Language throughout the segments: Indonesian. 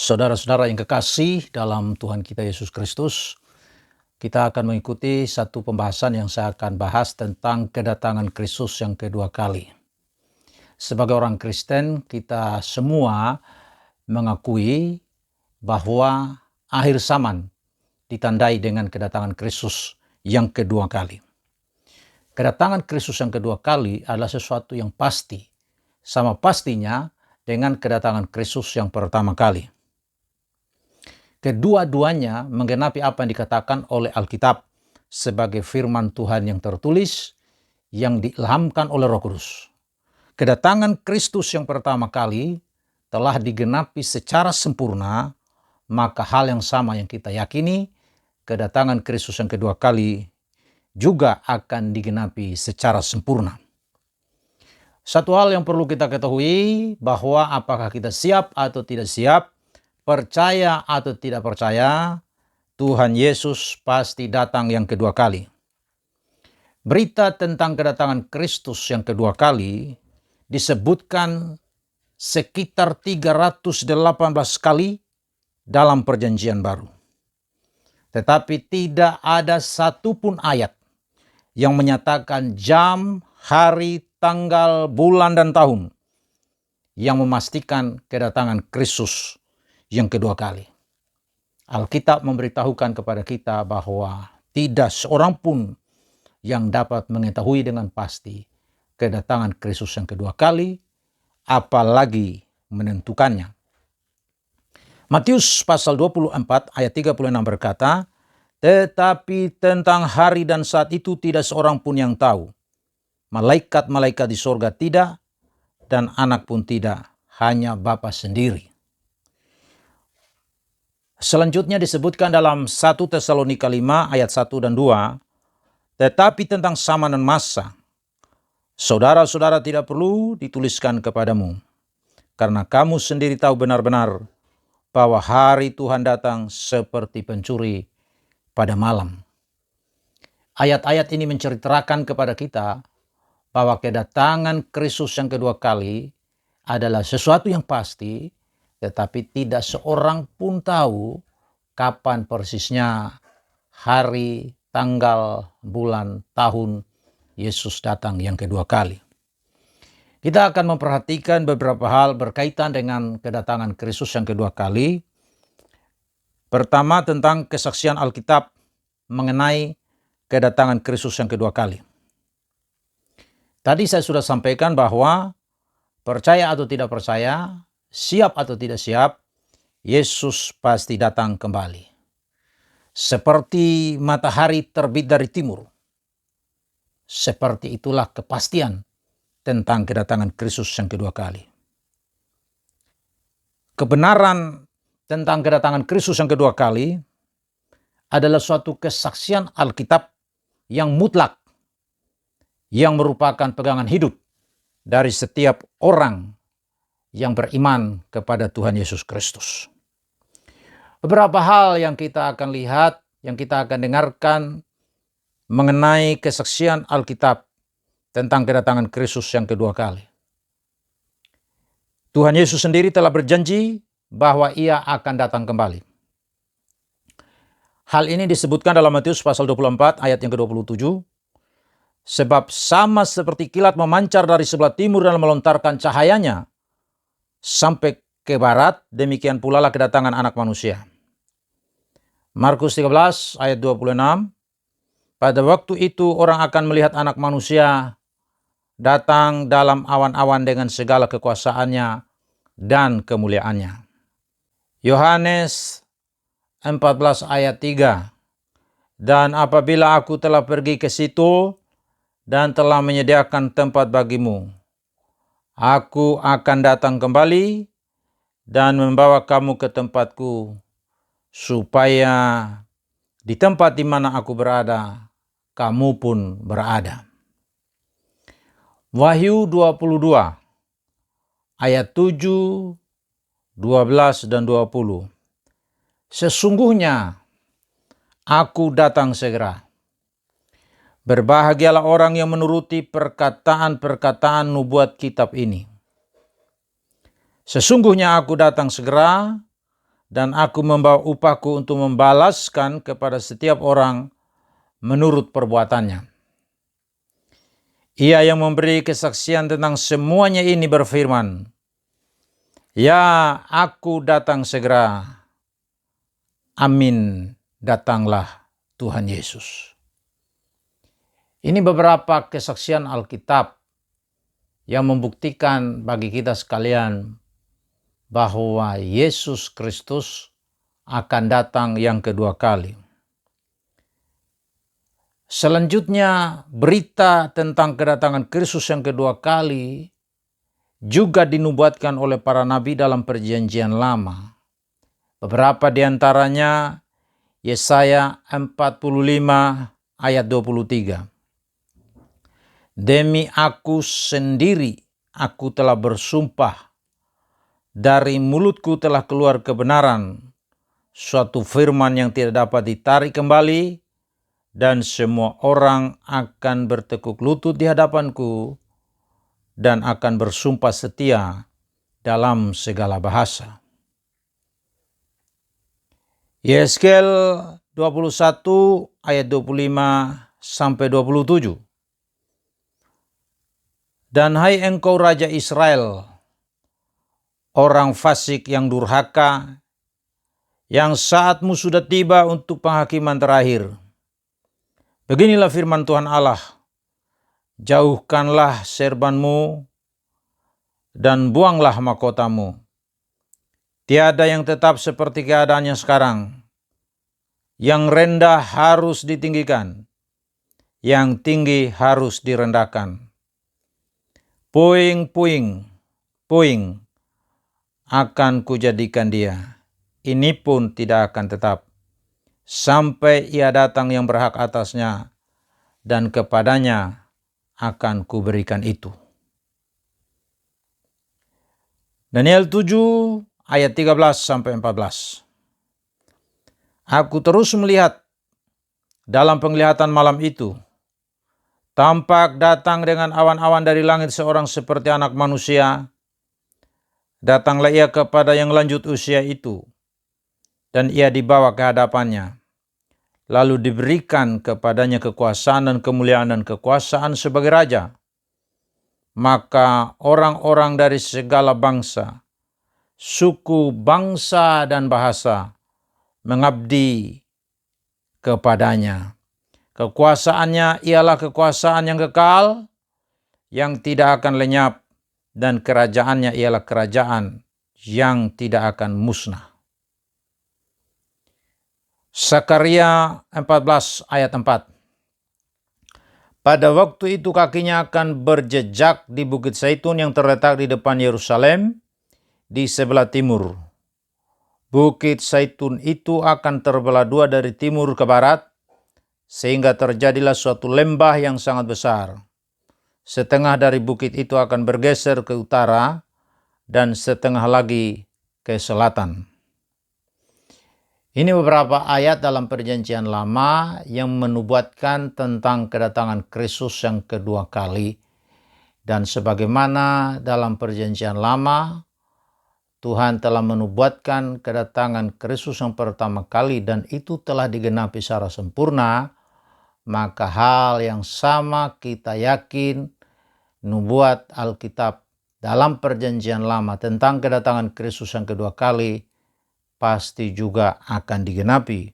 Saudara-saudara yang kekasih dalam Tuhan kita Yesus Kristus, kita akan mengikuti satu pembahasan yang saya akan bahas tentang kedatangan Kristus yang kedua kali. Sebagai orang Kristen, kita semua mengakui bahwa akhir zaman ditandai dengan kedatangan Kristus yang kedua kali. Kedatangan Kristus yang kedua kali adalah sesuatu yang pasti, sama pastinya dengan kedatangan Kristus yang pertama kali. Kedua-duanya menggenapi apa yang dikatakan oleh Alkitab sebagai firman Tuhan yang tertulis, yang diilhamkan oleh Roh Kudus. Kedatangan Kristus yang pertama kali telah digenapi secara sempurna, maka hal yang sama yang kita yakini, kedatangan Kristus yang kedua kali juga akan digenapi secara sempurna. Satu hal yang perlu kita ketahui, bahwa apakah kita siap atau tidak siap, percaya atau tidak percaya, Tuhan Yesus pasti datang yang kedua kali. Berita tentang kedatangan Kristus yang kedua kali disebutkan sekitar 318 kali dalam Perjanjian Baru. Tetapi tidak ada satupun ayat yang menyatakan jam, hari, tanggal, bulan, dan tahun yang memastikan kedatangan Kristus yang kedua kali. Alkitab memberitahukan kepada kita bahwa tidak seorang pun yang dapat mengetahui dengan pasti kedatangan Kristus yang kedua kali, apalagi menentukannya. Matius pasal 24 ayat 36 berkata, "Tetapi tentang hari dan saat itu tidak seorang pun yang tahu. Malaikat-malaikat di sorga tidak, dan anak pun tidak, hanya Bapa sendiri." Selanjutnya disebutkan dalam 1 Tesalonika 5 ayat 1 dan 2, "Tetapi tentang zaman dan masa, saudara-saudara tidak perlu dituliskan kepadamu, karena kamu sendiri tahu benar-benar bahwa hari Tuhan datang seperti pencuri pada malam." Ayat-ayat ini menceritakan kepada kita bahwa kedatangan Kristus yang kedua kali adalah sesuatu yang pasti, tetapi tidak seorang pun tahu kapan persisnya hari, tanggal, bulan, tahun Yesus datang yang kedua kali. Kita akan memperhatikan beberapa hal berkaitan dengan kedatangan Kristus yang kedua kali. Pertama, tentang kesaksian Alkitab mengenai kedatangan Kristus yang kedua kali. Tadi saya sudah sampaikan bahwa percaya atau tidak percaya, siap atau tidak siap, Yesus pasti datang kembali. Seperti matahari terbit dari timur, seperti itulah kepastian tentang kedatangan Kristus yang kedua kali. Kebenaran tentang kedatangan Kristus yang kedua kali adalah suatu kesaksian Alkitab yang mutlak, yang merupakan pegangan hidup dari setiap orang yang beriman kepada Tuhan Yesus Kristus. Beberapa hal yang kita akan lihat, yang kita akan dengarkan mengenai kesaksian Alkitab tentang kedatangan Kristus yang kedua kali. Tuhan Yesus sendiri telah berjanji bahwa Ia akan datang kembali. Hal ini disebutkan dalam Matius pasal 24 ayat yang ke-27. "Sebab sama seperti kilat memancar dari sebelah timur dan melontarkan cahayanya sampai ke barat, demikian pula lah kedatangan Anak Manusia." Markus 13 ayat 26, "Pada waktu itu orang akan melihat Anak Manusia datang dalam awan-awan dengan segala kekuasaannya dan kemuliaannya." Yohanes 14 ayat 3, "Dan apabila aku telah pergi ke situ dan telah menyediakan tempat bagimu, aku akan datang kembali dan membawa kamu ke tempatku, supaya di tempat di mana aku berada, kamu pun berada." Wahyu 22 ayat 7, 12 dan 20, "Sesungguhnya aku datang segera. Berbahagialah orang yang menuruti perkataan-perkataan nubuat kitab ini. Sesungguhnya aku datang segera, dan aku membawa upahku untuk membalaskan kepada setiap orang menurut perbuatannya. Ia yang memberi kesaksian tentang semuanya ini berfirman, "Ya, aku datang segera. Amin, datanglah Tuhan Yesus." Ini beberapa kesaksian Alkitab yang membuktikan bagi kita sekalian bahwa Yesus Kristus akan datang yang kedua kali. Selanjutnya, berita tentang kedatangan Kristus yang kedua kali juga dinubuatkan oleh para nabi dalam Perjanjian Lama. Beberapa di antaranya Yesaya 45 ayat 23. "Demi aku sendiri aku telah bersumpah, dari mulutku telah keluar kebenaran, suatu firman yang tidak dapat ditarik kembali, dan semua orang akan bertekuk lutut di hadapanku dan akan bersumpah setia dalam segala bahasa." Yeskel 21 ayat 25 sampai 27. "Dan hai engkau Raja Israel, orang fasik yang durhaka, yang saatmu sudah tiba untuk penghakiman terakhir. Beginilah firman Tuhan Allah, jauhkanlah serbanmu dan buanglah mahkotamu. Tiada yang tetap seperti keadaannya sekarang. Yang rendah harus ditinggikan, yang tinggi harus direndahkan. Puing-puing akan kujadikan dia. Ini pun tidak akan tetap, sampai ia datang yang berhak atasnya, dan kepadanya akan kuberikan itu." Daniel 7 ayat 13 sampai 14. "Aku terus melihat dalam penglihatan malam itu, tampak datang dengan awan-awan dari langit seorang seperti anak manusia. Datanglah ia kepada yang lanjut usia itu, dan ia dibawa ke hadapannya. Lalu diberikan kepadanya kekuasaan dan kemuliaan dan kekuasaan sebagai raja. Maka orang-orang dari segala bangsa, suku, bangsa, dan bahasa mengabdi kepadanya. Kekuasaannya ialah kekuasaan yang kekal, yang tidak akan lenyap, dan kerajaannya ialah kerajaan yang tidak akan musnah." Sakaria 14 ayat 4. "Pada waktu itu kakinya akan berjejak di Bukit Zaitun yang terletak di depan Yerusalem di sebelah timur. Bukit Zaitun itu akan terbelah dua dari timur ke barat, sehingga terjadilah suatu lembah yang sangat besar. Setengah dari bukit itu akan bergeser ke utara, dan setengah lagi ke selatan." Ini beberapa ayat dalam Perjanjian Lama yang menubuatkan tentang kedatangan Kristus yang kedua kali. Dan sebagaimana dalam Perjanjian Lama, Tuhan telah menubuatkan kedatangan Kristus yang pertama kali dan itu telah digenapi secara sempurna, maka hal yang sama kita yakin nubuat Alkitab dalam Perjanjian Lama tentang kedatangan Kristus yang kedua kali pasti juga akan digenapi.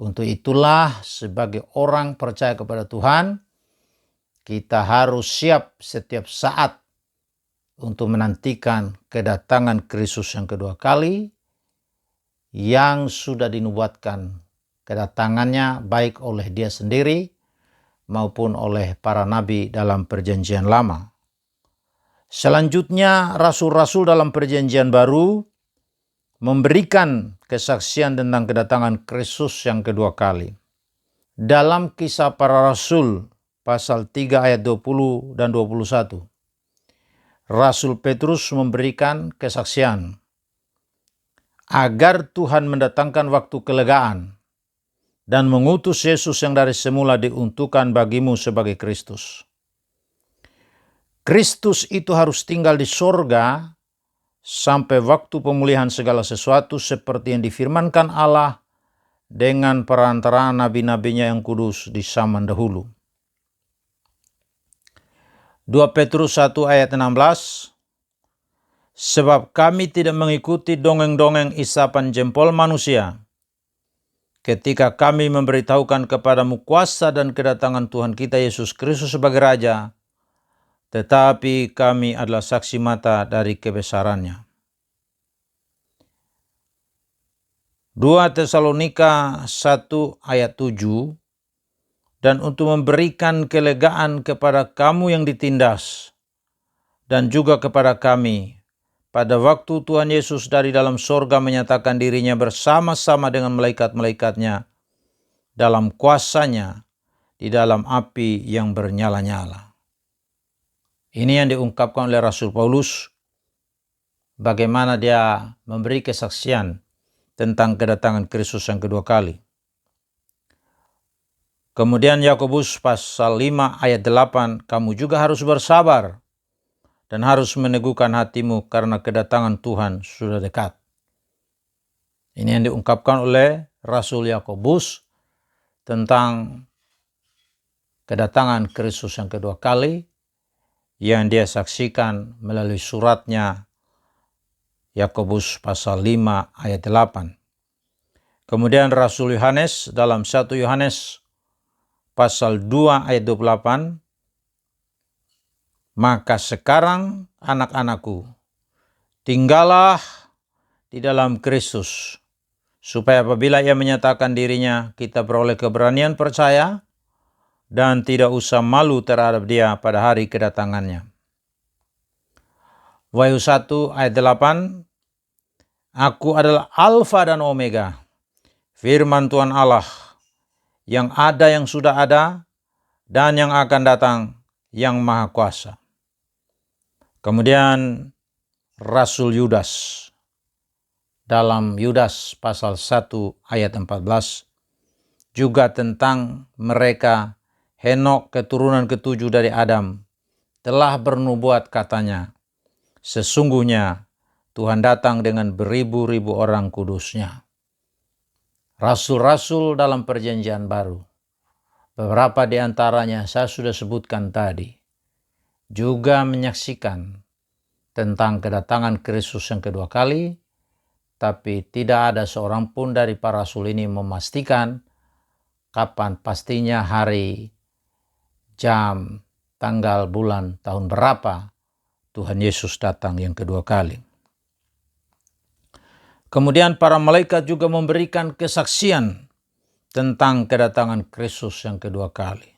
Untuk itulah sebagai orang percaya kepada Tuhan, kita harus siap setiap saat untuk menantikan kedatangan Kristus yang kedua kali yang sudah dinubuatkan kedatangannya baik oleh dia sendiri maupun oleh para nabi dalam Perjanjian Lama. Selanjutnya, rasul-rasul dalam Perjanjian Baru memberikan kesaksian tentang kedatangan Kristus yang kedua kali. Dalam Kisah Para Rasul pasal 3 ayat 20 dan 21, Rasul Petrus memberikan kesaksian agar Tuhan mendatangkan waktu kelegaan dan mengutus Yesus yang dari semula diuntukkan bagimu sebagai Kristus. Kristus itu harus tinggal di sorga sampai waktu pemulihan segala sesuatu seperti yang difirmankan Allah dengan perantaraan nabi-nabinya yang kudus di zaman dahulu. 2 Petrus 1 ayat 16, sebab kami tidak mengikuti dongeng-dongeng isapan jempol manusia, ketika kami memberitahukan kepadamu kuasa dan kedatangan Tuhan kita Yesus Kristus sebagai Raja, tetapi kami adalah saksi mata dari kebesarannya. 2 Tesalonika 1 ayat 7, dan untuk memberikan kelegaan kepada kamu yang ditindas, dan juga kepada kami, pada waktu Tuhan Yesus dari dalam sorga menyatakan dirinya bersama-sama dengan malaikat-malaikatnya dalam kuasanya di dalam api yang bernyala-nyala. Ini yang diungkapkan oleh Rasul Paulus, bagaimana dia memberi kesaksian tentang kedatangan Kristus yang kedua kali. Kemudian Yakobus pasal 5 ayat 8, kamu juga harus bersabar dan harus meneguhkan hatimu karena kedatangan Tuhan sudah dekat. Ini yang diungkapkan oleh Rasul Yakobus tentang kedatangan Kristus yang kedua kali yang dia saksikan melalui suratnya Yakobus pasal 5 ayat 8. Kemudian Rasul Yohanes dalam 1 Yohanes pasal 2 ayat 28, maka sekarang anak-anakku, tinggallah di dalam Kristus, supaya apabila ia menyatakan dirinya, kita beroleh keberanian percaya dan tidak usah malu terhadap dia pada hari kedatangannya. Wahyu 1 ayat 8, aku adalah Alfa dan Omega, firman Tuhan Allah, yang ada, yang sudah ada, dan yang akan datang, yang Maha Kuasa. Kemudian Rasul Yudas dalam Yudas pasal 1 ayat 14, juga tentang mereka, Henok keturunan ketujuh dari Adam, telah bernubuat katanya, sesungguhnya Tuhan datang dengan beribu-ribu orang kudusnya. Rasul-rasul dalam perjanjian baru, beberapa di antaranya saya sudah sebutkan tadi, juga menyaksikan tentang kedatangan Kristus yang kedua kali, tapi tidak ada seorang pun dari para rasul ini memastikan kapan pastinya hari, jam, tanggal, bulan, tahun berapa Tuhan Yesus datang yang kedua kali. Kemudian para malaikat juga memberikan kesaksian tentang kedatangan Kristus yang kedua kali.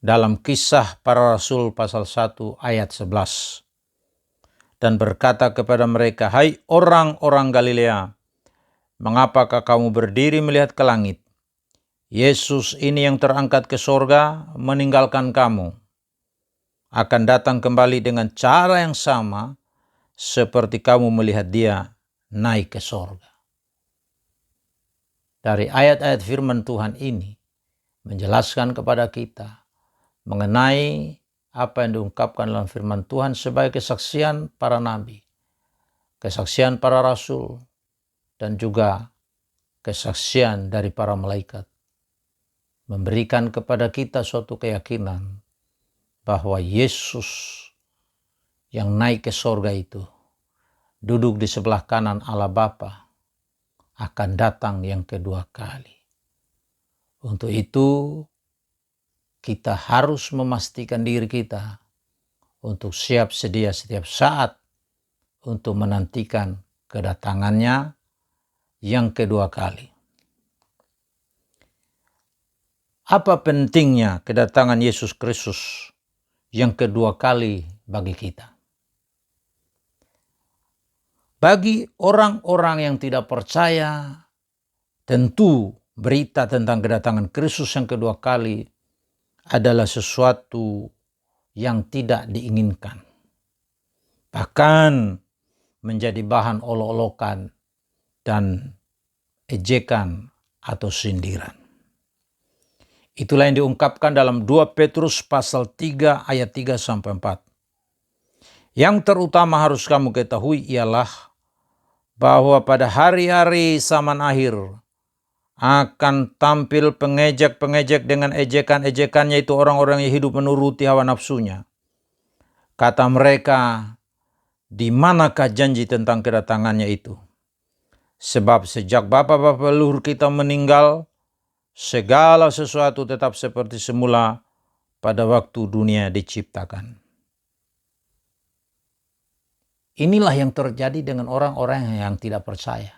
Dalam Kisah Para Rasul pasal 1 ayat 11. Dan berkata kepada mereka, hai orang-orang Galilea, mengapakah kamu berdiri melihat ke langit? Yesus ini yang terangkat ke sorga meninggalkan kamu, akan datang kembali dengan cara yang sama seperti kamu melihat dia naik ke sorga. Dari ayat-ayat firman Tuhan ini menjelaskan kepada kita mengenai apa yang diungkapkan dalam firman Tuhan sebagai kesaksian para nabi, kesaksian para rasul, dan juga kesaksian dari para malaikat. Memberikan kepada kita suatu keyakinan bahwa Yesus yang naik ke sorga itu, duduk di sebelah kanan Allah Bapa, akan datang yang kedua kali. Untuk itu, kita harus memastikan diri kita untuk siap sedia setiap saat untuk menantikan kedatangannya yang kedua kali. Apa pentingnya kedatangan Yesus Kristus yang kedua kali bagi kita? Bagi orang-orang yang tidak percaya, tentu berita tentang kedatangan Kristus yang kedua kali adalah sesuatu yang tidak diinginkan. Bahkan menjadi bahan olok-olokan dan ejekan atau sindiran. Itulah yang diungkapkan dalam 2 Petrus pasal 3 ayat 3-4. Yang terutama harus kamu ketahui ialah bahwa pada hari-hari zaman akhir akan tampil pengejek-pengejek dengan ejekan-ejekannya, itu orang-orang yang hidup menuruti hawa nafsunya. Kata mereka, di manakah janji tentang kedatangannya itu? Sebab sejak bapa-bapa leluhur kita meninggal, segala sesuatu tetap seperti semula pada waktu dunia diciptakan. Inilah yang terjadi dengan orang-orang yang tidak percaya.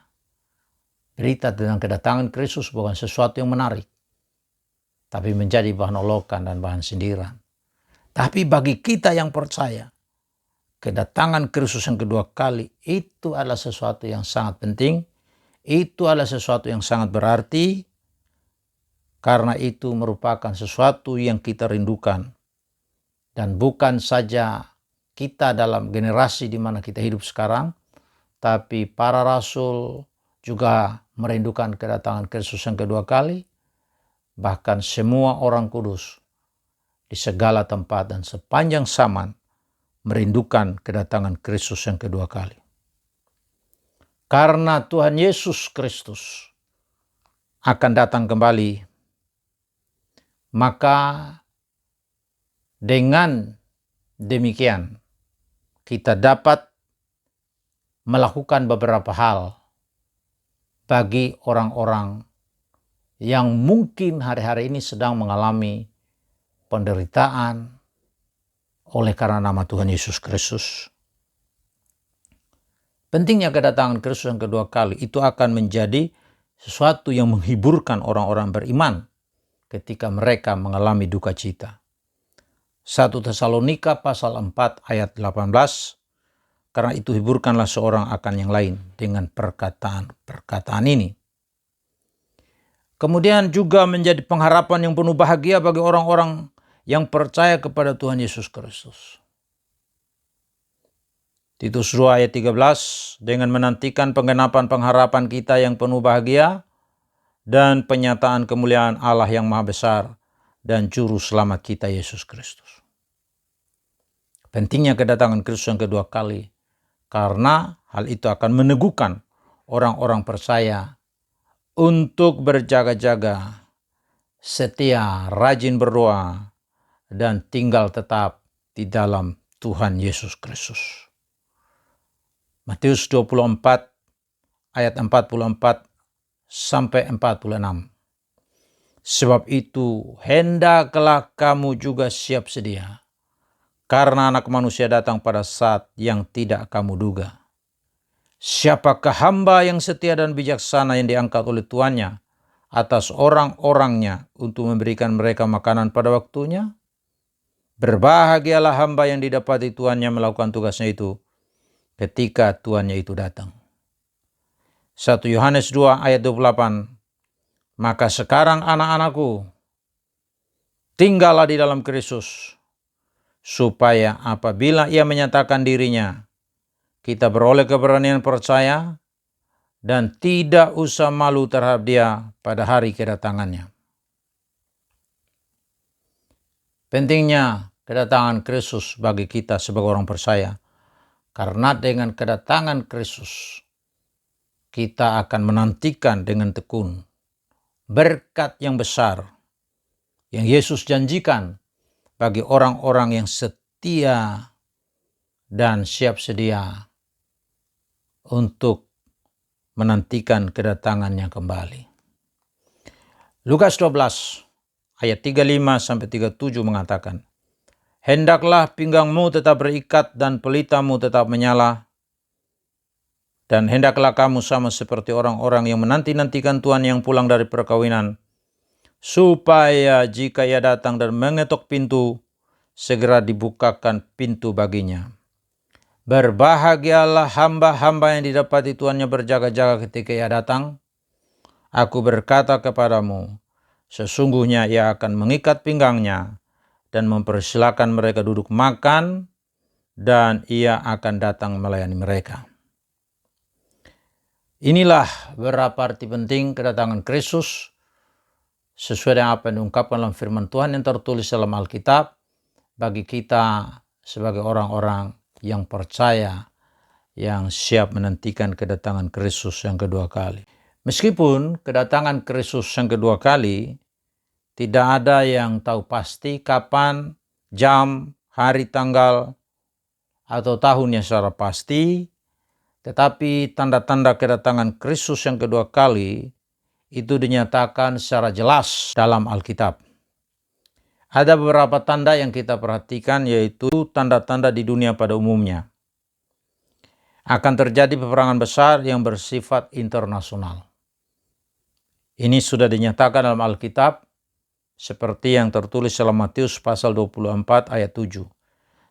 Berita tentang kedatangan Kristus bukan sesuatu yang menarik, tapi menjadi bahan olokan dan bahan sindiran. Tapi bagi kita yang percaya, kedatangan Kristus yang kedua kali itu adalah sesuatu yang sangat penting, itu adalah sesuatu yang sangat berarti, karena itu merupakan sesuatu yang kita rindukan. Dan bukan saja kita dalam generasi di mana kita hidup sekarang, tapi para rasul juga merindukan kedatangan Kristus yang kedua kali. Bahkan semua orang kudus di segala tempat dan sepanjang zaman merindukan kedatangan Kristus yang kedua kali. Karena Tuhan Yesus Kristus akan datang kembali, maka dengan demikian kita dapat melakukan beberapa hal bagi orang-orang yang mungkin hari-hari ini sedang mengalami penderitaan oleh karena nama Tuhan Yesus Kristus. Pentingnya kedatangan Kristus yang kedua kali itu akan menjadi sesuatu yang menghiburkan orang-orang beriman ketika mereka mengalami duka cita. 1 Tesalonika pasal 4 ayat 18, karena itu hiburkanlah seorang akan yang lain dengan perkataan ini. Kemudian juga menjadi pengharapan yang penuh bahagia bagi orang-orang yang percaya kepada Tuhan Yesus Kristus. Titus 2 ayat 13, dengan menantikan penggenapan pengharapan kita yang penuh bahagia dan penyataan kemuliaan Allah yang maha besar dan juru selamat kita Yesus Kristus. Pentingnya kedatangan Kristus yang kedua kali, karena hal itu akan meneguhkan orang-orang percaya untuk berjaga-jaga, setia, rajin berdoa, dan tinggal tetap di dalam Tuhan Yesus Kristus. Matius 24 ayat 44 sampai 46. Sebab itu hendaklah kamu juga siap sedia, karena Anak Manusia datang pada saat yang tidak kamu duga. Siapakah hamba yang setia dan bijaksana yang diangkat oleh tuannya atas orang-orangnya untuk memberikan mereka makanan pada waktunya? Berbahagialah hamba yang didapati tuannya melakukan tugasnya itu ketika tuannya itu datang. 1 Yohanes 2 ayat 28. Maka sekarang anak-anakku, tinggallah di dalam Kristus, supaya apabila ia menyatakan dirinya, kita beroleh keberanian percaya dan tidak usah malu terhadap dia pada hari kedatangannya. Pentingnya kedatangan Kristus bagi kita sebagai orang percaya, karena dengan kedatangan Kristus kita akan menantikan dengan tekun berkat yang besar yang Yesus janjikan bagi orang-orang yang setia dan siap sedia untuk menantikan kedatangannya kembali. Lukas 12 ayat 35 sampai 37 mengatakan, hendaklah pinggangmu tetap berikat dan pelitamu tetap menyala, dan hendaklah kamu sama seperti orang-orang yang menanti-nantikan Tuhan yang pulang dari perkawinan, supaya jika ia datang dan mengetok pintu, segera dibukakan pintu baginya. Berbahagialah hamba-hamba yang didapati tuannya berjaga-jaga ketika ia datang. Aku berkata kepadamu, sesungguhnya ia akan mengikat pinggangnya dan mempersilakan mereka duduk makan, dan ia akan datang melayani mereka. Inilah berapa arti penting kedatangan Kristus sesuai dengan apa yang diungkapkan dalam firman Tuhan yang tertulis dalam Alkitab bagi kita sebagai orang-orang yang percaya, yang siap menantikan kedatangan Kristus yang kedua kali. Meskipun kedatangan Kristus yang kedua kali tidak ada yang tahu pasti kapan, jam, hari, tanggal, atau tahunnya secara pasti, tetapi tanda-tanda kedatangan Kristus yang kedua kali itu dinyatakan secara jelas dalam Alkitab. Ada beberapa tanda yang kita perhatikan, yaitu tanda-tanda di dunia pada umumnya. Akan terjadi peperangan besar yang bersifat internasional. Ini sudah dinyatakan dalam Alkitab seperti yang tertulis dalam Matius pasal 24 ayat 7.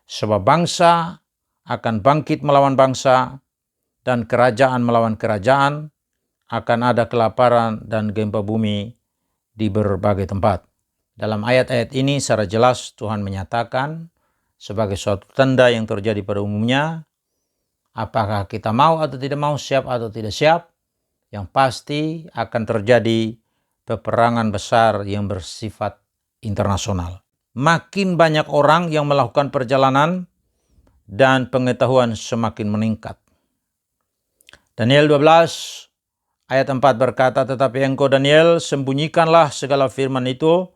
Sebab bangsa akan bangkit melawan bangsa dan kerajaan melawan kerajaan, akan ada kelaparan dan gempa bumi di berbagai tempat. Dalam ayat-ayat ini secara jelas Tuhan menyatakan sebagai suatu tanda yang terjadi pada umumnya, apakah kita mau atau tidak mau, siap atau tidak siap, yang pasti akan terjadi peperangan besar yang bersifat internasional. Makin banyak orang yang melakukan perjalanan dan pengetahuan semakin meningkat. Daniel 12 ayat 4 berkata, tetapi engkau Daniel sembunyikanlah segala firman itu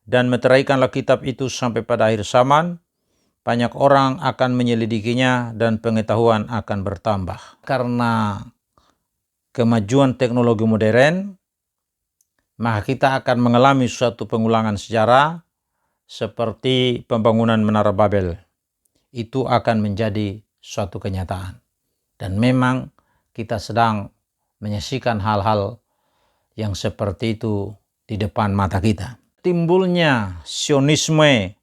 dan meteraikanlah kitab itu sampai pada akhir zaman. Banyak orang akan menyelidikinya dan pengetahuan akan bertambah. Karena kemajuan teknologi modern, maka kita akan mengalami suatu pengulangan sejarah seperti pembangunan Menara Babel. Itu akan menjadi suatu kenyataan. Dan memang kita sedang menyaksikan hal-hal yang seperti itu di depan mata kita. Timbulnya Sionisme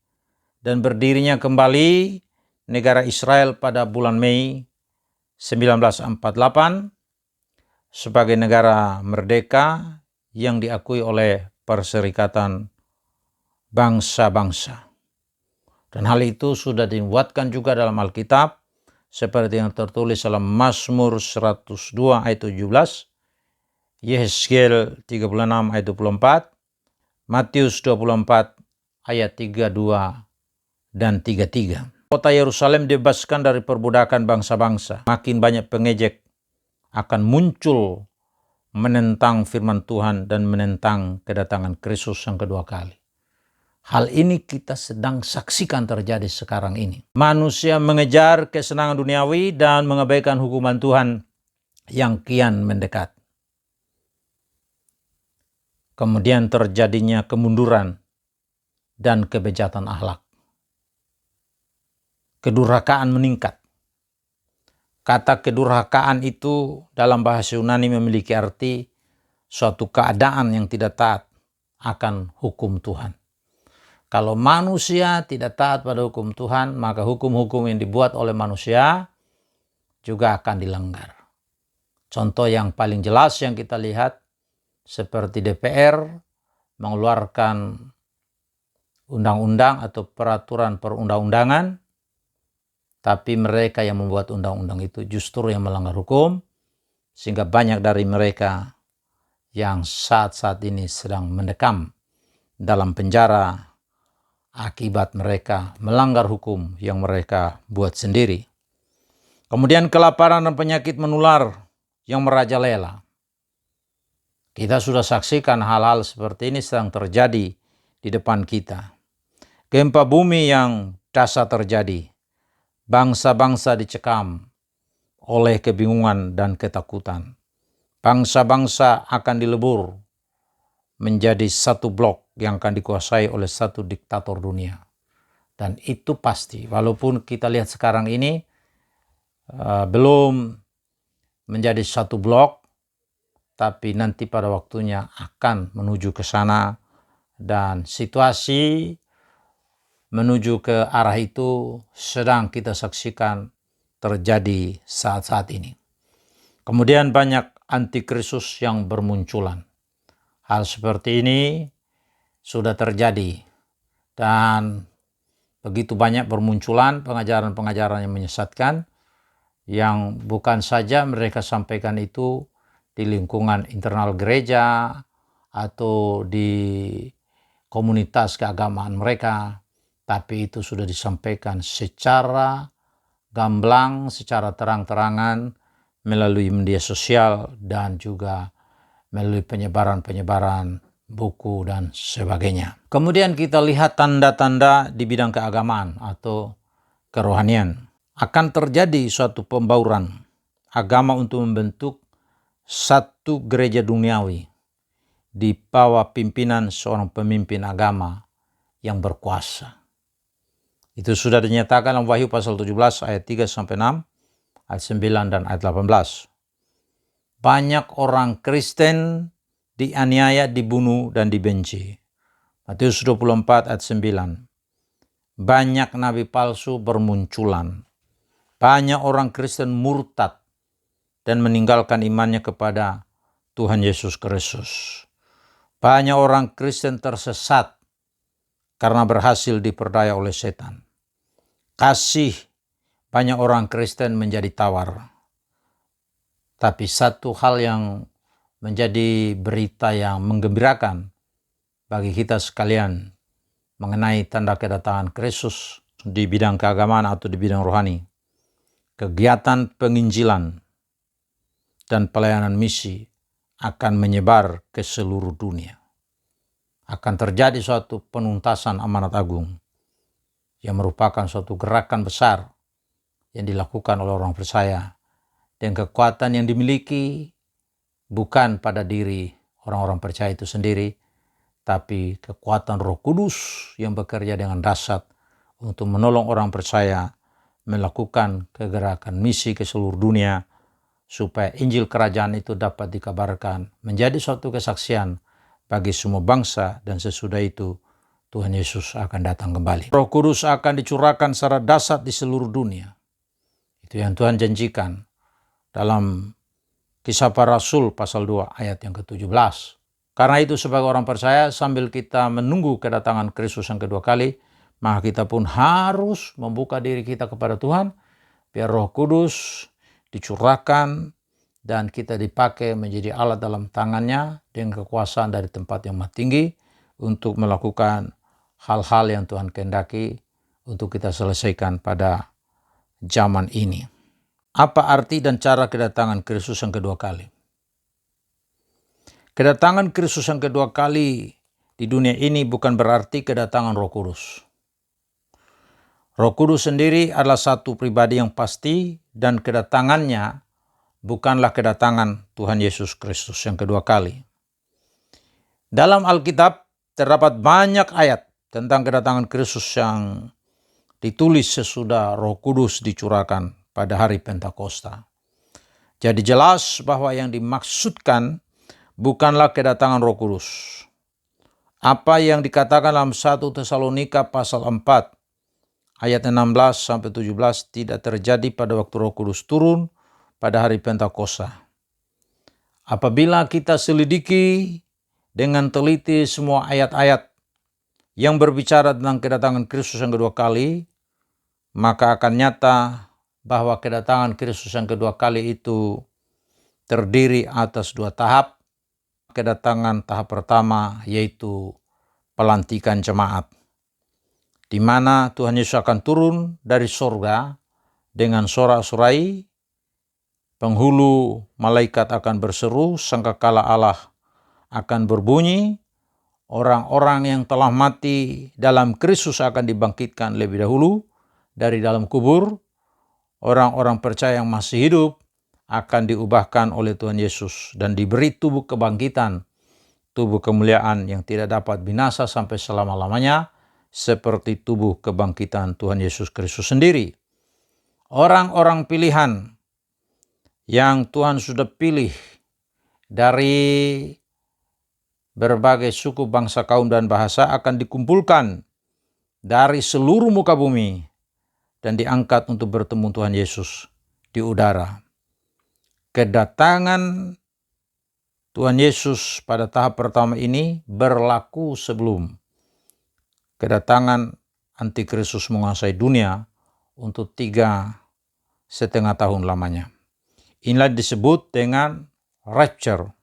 dan berdirinya kembali negara Israel pada bulan Mei 1948 sebagai negara merdeka yang diakui oleh Perserikatan Bangsa-Bangsa. Dan hal itu sudah dibuatkan juga dalam Alkitab seperti yang tertulis dalam Mazmur 102 ayat 17, Yehezkiel 36 ayat 24, Matius 24 ayat 32 dan 33. Kota Yerusalem dibebaskan dari perbudakan bangsa-bangsa. Makin banyak pengejek akan muncul menentang firman Tuhan dan menentang kedatangan Kristus yang kedua kali. Hal ini kita sedang saksikan terjadi sekarang ini. Manusia mengejar kesenangan duniawi dan mengabaikan hukuman Tuhan yang kian mendekat. Kemudian terjadinya kemunduran dan kebejatan akhlak. Kedurhakaan meningkat. Kata kedurhakaan itu dalam bahasa Yunani memiliki arti suatu keadaan yang tidak taat akan hukum Tuhan. Kalau manusia tidak taat pada hukum Tuhan, maka hukum-hukum yang dibuat oleh manusia juga akan dilanggar. Contoh yang paling jelas yang kita lihat seperti DPR mengeluarkan undang-undang atau peraturan perundang-undangan, tapi mereka yang membuat undang-undang itu justru yang melanggar hukum, sehingga banyak dari mereka yang saat-saat ini sedang mendekam dalam penjara akibat mereka melanggar hukum yang mereka buat sendiri. Kemudian kelaparan dan penyakit menular yang merajalela. Kita sudah saksikan hal-hal seperti ini sedang terjadi di depan kita. Gempa bumi yang dahsyat terjadi. Bangsa-bangsa dicekam oleh kebingungan dan ketakutan. Bangsa-bangsa akan dilebur menjadi satu blok yang akan dikuasai oleh satu diktator dunia. Dan itu pasti, walaupun kita lihat sekarang ini belum menjadi satu blok, tapi nanti pada waktunya akan menuju ke sana dan situasi menuju ke arah itu sedang kita saksikan terjadi saat-saat ini. Kemudian banyak antikristus yang bermunculan. Hal seperti ini sudah terjadi dan begitu banyak bermunculan pengajaran-pengajaran yang menyesatkan yang bukan saja mereka sampaikan itu di lingkungan internal gereja atau di komunitas keagamaan mereka, tapi itu sudah disampaikan secara gamblang secara terang-terangan melalui media sosial dan juga melalui penyebaran-penyebaran buku dan sebagainya. Kemudian kita lihat tanda-tanda di bidang keagamaan atau kerohanian. Akan terjadi suatu pembauran agama untuk membentuk satu gereja duniawi di bawah pimpinan seorang pemimpin agama yang berkuasa. Itu sudah dinyatakan dalam Wahyu pasal 17 ayat 3-6, ayat 9 dan ayat 18. Banyak orang Kristen dianiaya, dibunuh, dan dibenci. Matius 24 ayat 9. Banyak nabi palsu bermunculan. Banyak orang Kristen murtad dan meninggalkan imannya kepada Tuhan Yesus Kristus. Banyak orang Kristen tersesat karena berhasil diperdaya oleh setan. Kasih banyak orang Kristen menjadi tawar. Tapi satu hal yang menjadi berita yang menggembirakan bagi kita sekalian mengenai tanda kedatangan Kristus di bidang keagamaan atau di bidang rohani. Kegiatan penginjilan dan pelayanan misi akan menyebar ke seluruh dunia. Akan terjadi suatu penuntasan amanat agung yang merupakan suatu gerakan besar yang dilakukan oleh orang percaya, dan kekuatan yang dimiliki bukan pada diri orang-orang percaya itu sendiri, tapi kekuatan Roh Kudus yang bekerja dengan dahsyat untuk menolong orang percaya melakukan kegerakan misi ke seluruh dunia, supaya Injil Kerajaan itu dapat dikabarkan menjadi suatu kesaksian bagi semua bangsa, dan sesudah itu Tuhan Yesus akan datang kembali. Roh Kudus akan dicurahkan secara dahsyat di seluruh dunia. Itu yang Tuhan janjikan dalam Kisah Para Rasul pasal 2 ayat yang ke-17. Karena itu sebagai orang percaya, sambil kita menunggu kedatangan Kristus yang kedua kali, maka kita pun harus membuka diri kita kepada Tuhan, biar Roh Kudus dicurahkan dan kita dipakai menjadi alat dalam tangannya dengan kekuasaan dari tempat yang maha tinggi untuk melakukan hal-hal yang Tuhan kehendaki untuk kita selesaikan pada zaman ini. Apa arti dan cara kedatangan Kristus yang kedua kali? Kedatangan Kristus yang kedua kali di dunia ini bukan berarti kedatangan Roh Kudus. Roh Kudus sendiri adalah satu pribadi yang pasti, dan kedatangannya bukanlah kedatangan Tuhan Yesus Kristus yang kedua kali. Dalam Alkitab terdapat banyak ayat tentang kedatangan Kristus yang ditulis sesudah Roh Kudus dicurahkan pada hari Pentakosta. Jadi jelas bahwa yang dimaksudkan bukanlah kedatangan Roh Kudus. Apa yang dikatakan dalam 1 Tesalonika pasal 4 ayat 16-17 tidak terjadi pada waktu Roh Kudus turun pada hari Pentakosta. Apabila kita selidiki dengan teliti semua ayat-ayat yang berbicara tentang kedatangan Kristus yang kedua kali, maka akan nyata bahwa kedatangan Kristus yang kedua kali itu terdiri atas dua tahap. Kedatangan tahap pertama yaitu pelantikan jemaat, di mana Tuhan Yesus akan turun dari sorga dengan sorak-sorai, penghulu malaikat akan berseru, sangkakala Allah akan berbunyi, orang-orang yang telah mati dalam Kristus akan dibangkitkan lebih dahulu dari dalam kubur. Orang-orang percaya yang masih hidup akan diubahkan oleh Tuhan Yesus dan diberi tubuh kebangkitan, tubuh kemuliaan yang tidak dapat binasa sampai selama-lamanya, seperti tubuh kebangkitan Tuhan Yesus Kristus sendiri. Orang-orang pilihan yang Tuhan sudah pilih dari berbagai suku, bangsa, kaum, dan bahasa akan dikumpulkan dari seluruh muka bumi dan diangkat untuk bertemu Tuhan Yesus di udara. Kedatangan Tuhan Yesus pada tahap pertama ini berlaku sebelum kedatangan Antikristus menguasai dunia untuk 3,5 tahun lamanya. Inilah disebut dengan rapture,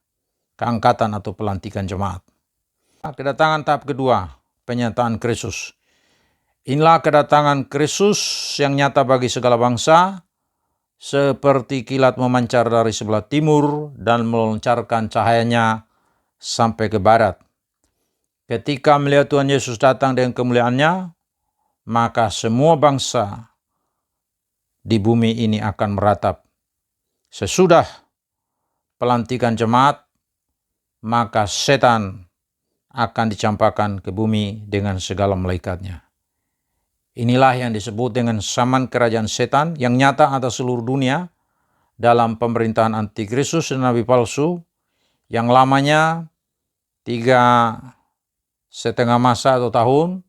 keangkatan atau pelantikan jemaat. Kedatangan tahap kedua, penyataan Kristus. Inilah kedatangan Kristus yang nyata bagi segala bangsa, seperti kilat memancar dari sebelah timur dan meloncarkan cahayanya sampai ke barat. Ketika melihat Tuhan Yesus datang dengan kemuliaannya, maka semua bangsa di bumi ini akan meratap. Sesudah pelantikan jemaat, maka setan akan dicampakkan ke bumi dengan segala malaikatnya. Inilah yang disebut dengan zaman kerajaan setan yang nyata atas seluruh dunia dalam pemerintahan antikristus dan nabi palsu yang lamanya 3,5 masa atau tahun,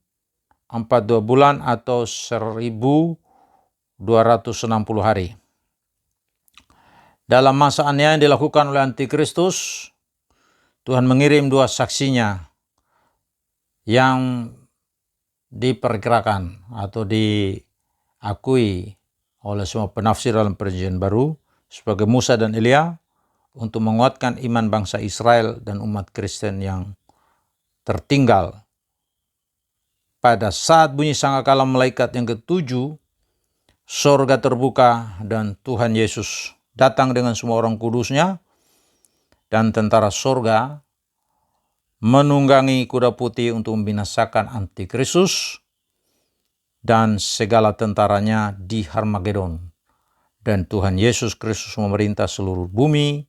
42 bulan atau 1260 hari. Dalam masa aniaya yang dilakukan oleh antikristus, Tuhan mengirim 2 saksinya yang diperkirakan atau diakui oleh semua penafsir dalam Perjanjian Baru sebagai Musa dan Elia untuk menguatkan iman bangsa Israel dan umat Kristen yang tertinggal. Pada saat bunyi sangkakala malaikat yang ke-7, sorga terbuka dan Tuhan Yesus datang dengan semua orang kudusnya, dan tentara sorga menunggangi kuda putih untuk membinasakan antikristus dan segala tentaranya di Harmagedon. Dan Tuhan Yesus Kristus memerintah seluruh bumi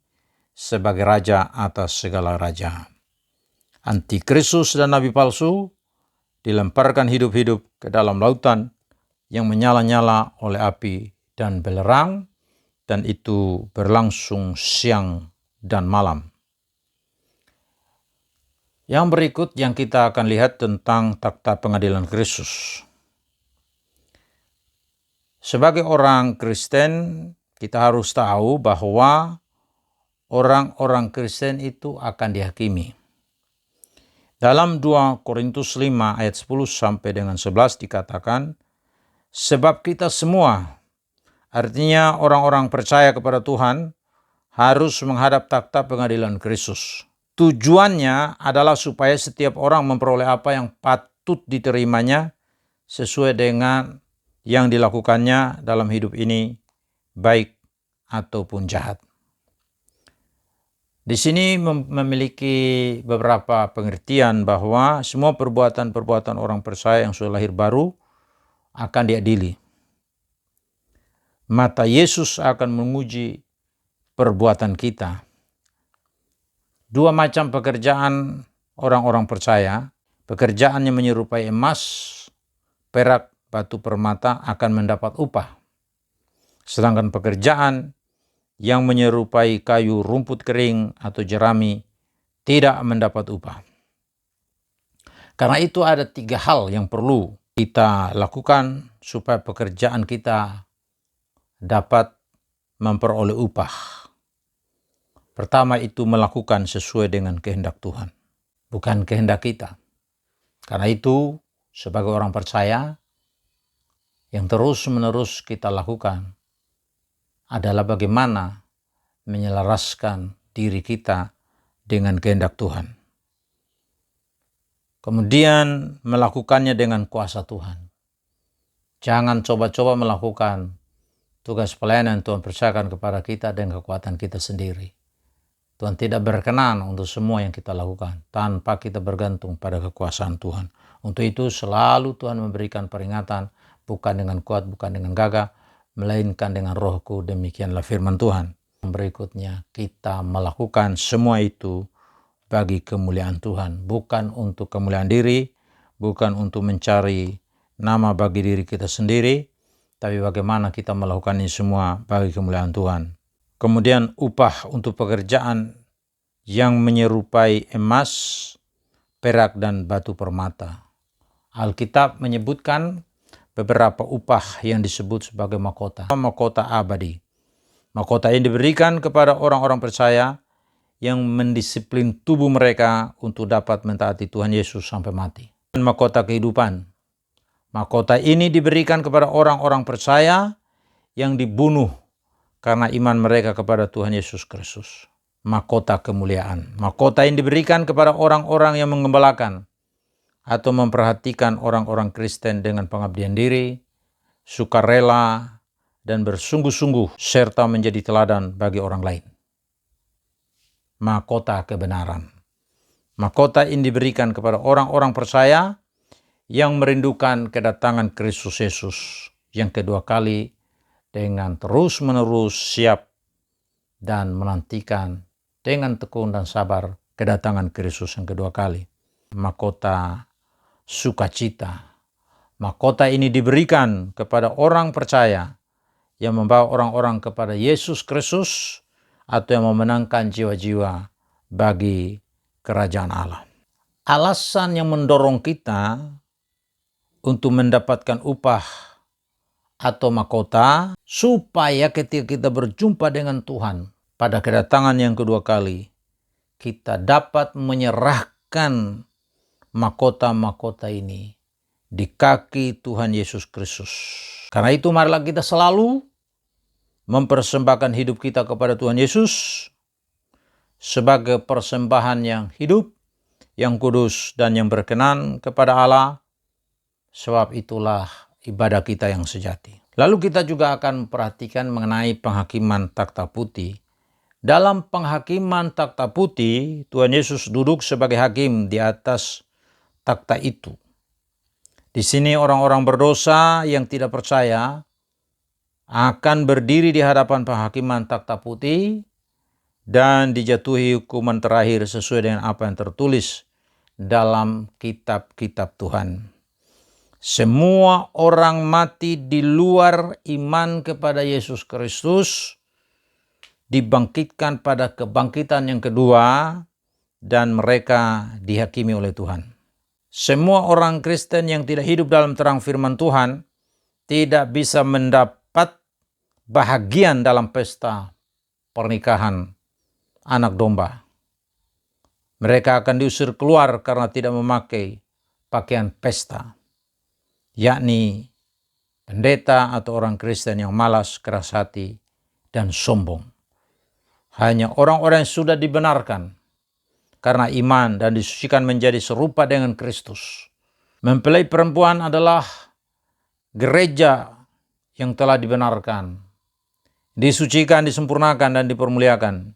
sebagai raja atas segala raja. Antikristus dan nabi palsu dilemparkan hidup-hidup ke dalam lautan yang menyala-nyala oleh api dan belerang, dan itu berlangsung siang dan malam. Yang berikut yang kita akan lihat tentang takhta pengadilan Kristus. Sebagai orang Kristen, kita harus tahu bahwa orang-orang Kristen itu akan dihakimi. Dalam 2 Korintus 5 ayat 10 sampai dengan 11 dikatakan, sebab kita semua, artinya orang-orang percaya kepada Tuhan, harus menghadap takhta pengadilan Kristus. Tujuannya adalah supaya setiap orang memperoleh apa yang patut diterimanya sesuai dengan yang dilakukannya dalam hidup ini, baik ataupun jahat. Di sini memiliki beberapa pengertian bahwa semua perbuatan-perbuatan orang percaya yang sudah lahir baru akan diadili. Mata Yesus akan menguji perbuatan kita. 2 macam pekerjaan orang-orang percaya, pekerjaannya menyerupai emas, perak, batu permata akan mendapat upah. Sedangkan pekerjaan yang menyerupai kayu, rumput kering, atau jerami tidak mendapat upah. Karena itu ada 3 hal yang perlu kita lakukan supaya pekerjaan kita dapat memperoleh upah. Pertama itu melakukan sesuai dengan kehendak Tuhan, bukan kehendak kita. Karena itu sebagai orang percaya yang terus-menerus kita lakukan adalah bagaimana menyelaraskan diri kita dengan kehendak Tuhan. Kemudian melakukannya dengan kuasa Tuhan. Jangan coba-coba melakukan tugas pelayanan Tuhan percayakan kepada kita dengan kekuatan kita sendiri. Tuhan tidak berkenan untuk semua yang kita lakukan tanpa kita bergantung pada kekuasaan Tuhan. Untuk itu selalu Tuhan memberikan peringatan, bukan dengan kuat, bukan dengan gagah, melainkan dengan Roh-Ku. Demikianlah firman Tuhan. Berikutnya kita melakukan semua itu bagi kemuliaan Tuhan, bukan untuk kemuliaan diri, bukan untuk mencari nama bagi diri kita sendiri, tapi bagaimana kita melakukan ini semua bagi kemuliaan Tuhan. Kemudian upah untuk pekerjaan yang menyerupai emas, perak, dan batu permata. Alkitab menyebutkan beberapa upah yang disebut sebagai mahkota. Mahkota abadi. Mahkota ini diberikan kepada orang-orang percaya yang mendisiplin tubuh mereka untuk dapat mentaati Tuhan Yesus sampai mati. Mahkota kehidupan. Mahkota ini diberikan kepada orang-orang percaya yang dibunuh karena iman mereka kepada Tuhan Yesus Kristus. Mahkota kemuliaan. Mahkota ini diberikan kepada orang-orang yang menggembalakan atau memperhatikan orang-orang Kristen dengan pengabdian diri, sukarela, dan bersungguh-sungguh serta menjadi teladan bagi orang lain. Mahkota kebenaran. Mahkota ini diberikan kepada orang-orang percaya yang merindukan kedatangan Kristus Yesus yang kedua kali dengan terus-menerus siap dan menantikan dengan tekun dan sabar kedatangan Kristus yang kedua kali. Mahkota sukacita. Mahkota ini diberikan kepada orang percaya yang membawa orang-orang kepada Yesus Kristus atau yang memenangkan jiwa-jiwa bagi kerajaan Allah. Alasan yang mendorong kita untuk mendapatkan upah atau mahkota supaya ketika kita berjumpa dengan Tuhan pada kedatangan yang kedua kali, kita dapat menyerahkan mahkota-mahkota ini di kaki Tuhan Yesus Kristus. Karena itu marilah kita selalu mempersembahkan hidup kita kepada Tuhan Yesus sebagai persembahan yang hidup, yang kudus, dan yang berkenan kepada Allah, sebab itulah ibadah kita yang sejati. Lalu kita juga akan perhatikan mengenai penghakiman takhta putih. Dalam penghakiman takhta putih, Tuhan Yesus duduk sebagai hakim di atas takhta itu. Di sini orang-orang berdosa yang tidak percaya akan berdiri di hadapan penghakiman takhta putih dan dijatuhi hukuman terakhir sesuai dengan apa yang tertulis dalam kitab-kitab Tuhan. Semua orang mati di luar iman kepada Yesus Kristus dibangkitkan pada kebangkitan yang kedua dan mereka dihakimi oleh Tuhan. Semua orang Kristen yang tidak hidup dalam terang firman Tuhan tidak bisa mendapat bahagian dalam pesta pernikahan anak domba. Mereka akan diusir keluar karena tidak memakai pakaian pesta, yakni pendeta atau orang Kristen yang malas, keras hati, dan sombong. Hanya orang-orang yang sudah dibenarkan karena iman dan disucikan menjadi serupa dengan Kristus. Mempelai perempuan adalah gereja yang telah dibenarkan, disucikan, disempurnakan, dan dipermuliakan,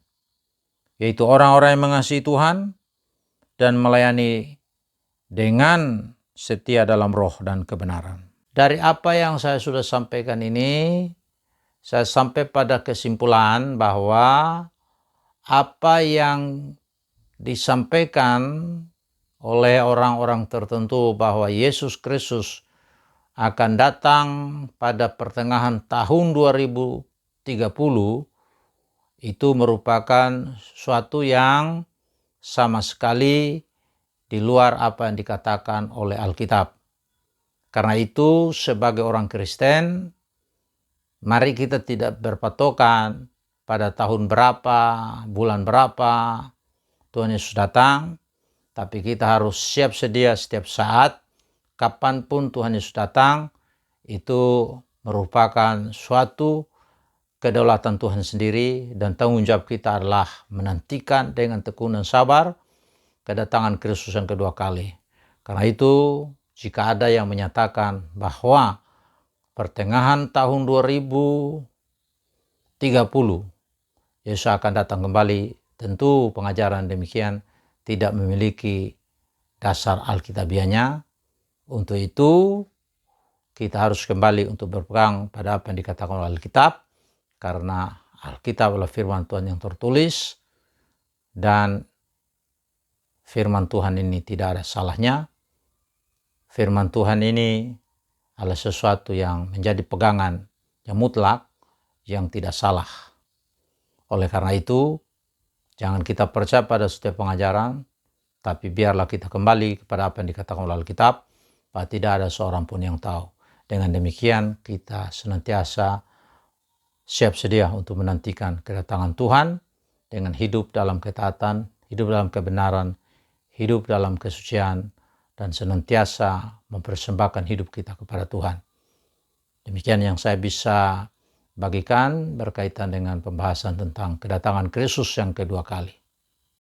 yaitu orang-orang yang mengasihi Tuhan dan melayani dengan setia dalam roh dan kebenaran. Dari apa yang saya sudah sampaikan ini, saya sampai pada kesimpulan bahwa apa yang disampaikan oleh orang-orang tertentu bahwa Yesus Kristus akan datang pada pertengahan tahun 2030 itu merupakan suatu yang sama sekali di luar apa yang dikatakan oleh Alkitab. Karena itu sebagai orang Kristen, mari kita tidak berpatokan pada tahun berapa, bulan berapa Tuhan Yesus datang, tapi kita harus siap sedia setiap saat, kapanpun Tuhan Yesus datang, itu merupakan suatu kedaulatan Tuhan sendiri, dan tanggung jawab kita adalah menantikan dengan tekun dan sabar kedatangan Kristus yang kedua kali. Karena itu, jika ada yang menyatakan bahwa pertengahan tahun 2030 Yesus akan datang kembali, tentu pengajaran demikian tidak memiliki dasar alkitabiahnya. Untuk itu kita harus kembali untuk berpegang pada apa yang dikatakan oleh Alkitab, karena Alkitab adalah firman Tuhan yang tertulis, dan firman Tuhan ini tidak ada salahnya. Firman Tuhan ini adalah sesuatu yang menjadi pegangan yang mutlak, yang tidak salah. Oleh karena itu, jangan kita percaya pada setiap pengajaran, tapi biarlah kita kembali kepada apa yang dikatakan oleh Alkitab, bahwa tidak ada seorang pun yang tahu. Dengan demikian, kita senantiasa siap sedia untuk menantikan kedatangan Tuhan dengan hidup dalam ketaatan, hidup dalam kebenaran, hidup dalam kesucian, dan senantiasa mempersembahkan hidup kita kepada Tuhan. Demikian yang saya bisa bagikan berkaitan dengan pembahasan tentang kedatangan Kristus yang kedua kali.